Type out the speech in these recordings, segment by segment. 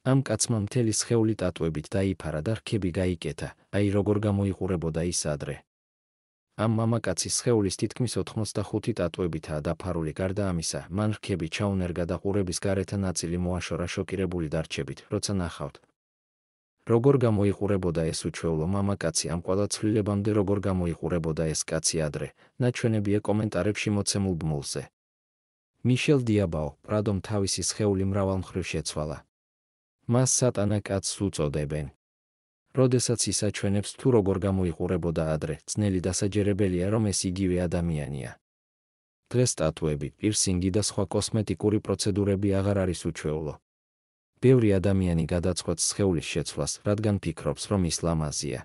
ამ კაცმა მთელი სხეული ტატუებით დაიფარა და რქები გაიკეთა, აი როგორ გამოიყურებოდა ის ადრე. ამ მამაკაცის სხეულის თითქმის 85 ტატუებითაა დაფარული, გარდა ამისა, მან რქები ჩაუნერგა და ყურების გარეთა ნაწილი მოაშორა შოკირებული დარჩებით, როცა ნახავთ. როგორ გამოიყურებოდა ეს უჩვეულო მამაკაცი ამ ყველა ცვლილებამდე, როგორ გამოიყურებოდა ეს კაცი ადრე, ნაჩვენებია კომენტარებში მოცემულ ბმულზე. მიშელ დიაბაო, პრადომ თავისი სხეული მრავალ მხრივ შეცვალა. მას სატანა კაცს უწოდებენ. როდესაც ის აჩვენებს თუ როგორ გამოიყურებოდა ადრე, ძნელი დასაჯერებელია, რომ ეს იგივე ადამიანია. დღეს ტატუები, პირსინგი და სხვა კოსმეტიკური პროცედურები აღარ არის უჩვეულო. ბევრი ადამიანი გადაწყვეტს სხეულის შეცვლას, რადგან ფიქრობს, რომ ის ლამაზია.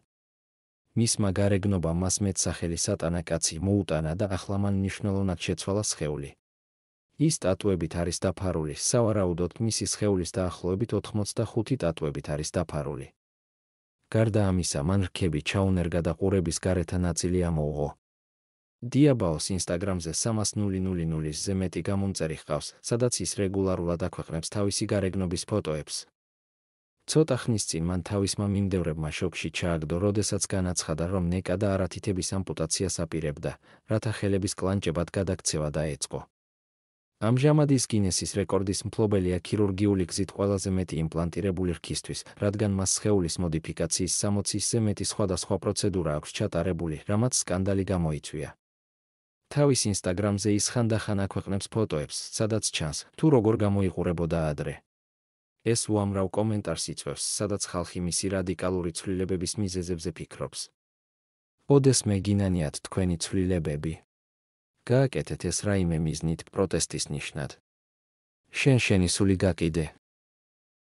მისმა გარეგნობამ მას მეტსახელი სატანა კაცი მოუტანა და ახლა მან მნიშვნელოვნად შეცვალა სხეული. ის ტატუებით არის დაფარული, სავარაუდოდ მისი სხეულის დაახლოებით 85 ტატუებით არის დაფარული. გარდა ამისა, მან რქები ჩაუნერგა და ყურების გარეთა ნაწილი ამოუღო. დიაბაოს ინსტაგრამზე 300,000-ზე მეტი გამომწერი ჰყავს, სადაც ის რეგულარულად აქვეყნებს თავისი გარეგნობის ფოტოებს. ცოტა ხნის წინ მან თავისმა მიმდევრებმა შოკში ჩააგდო, როდესაც განაცხადა, რომ ნეკა და არათითების ამპუტაციას აპირებდა, რათა ხელების კლანჭებად გადაქცევა დაეწყო. ამჟამად ის გინესის რეკორდის მფლობელია ქირურგიული გზით ყველაზე მეტი იმპლანტირებული რქისთვის, რადგან მას სხეულის მოდიფიკაციის 60-ზე მეტი სხვადასხვა პროცედურა აქვს ჩატარებული, რამაც სკანდალი გამოიწვია. თავის ინსტაგრამზე ის ხანდახან აქვეყნებს ფოტოებს, სადაც ჩანს, თუ როგორ გამოიყურებოდა ადრე. ეს უამრავ კომენტარს იწვევს, სადაც ხალხი მისი რადიკალური ცვლილებების მიზეზებზე ფიქრობს. ოდესმე გინანიათ თქვენი ცვლილებები. გააკეთეთ ეს რაიმე მიზნით, პროტესტის ნიშნად. შენი სული გაკიდე.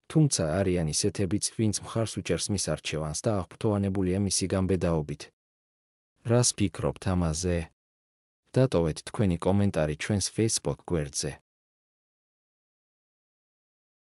თუმცა არიან ისეთებიც, ვინც მხარს უჭერს მის არჩევანს და აღფრთოვანებულია მისი გამბედაობით. რას ფიქრობთ ამაზე? დატოვეთ თქვენი კომენტარი ჩვენს Facebook გვერდზე.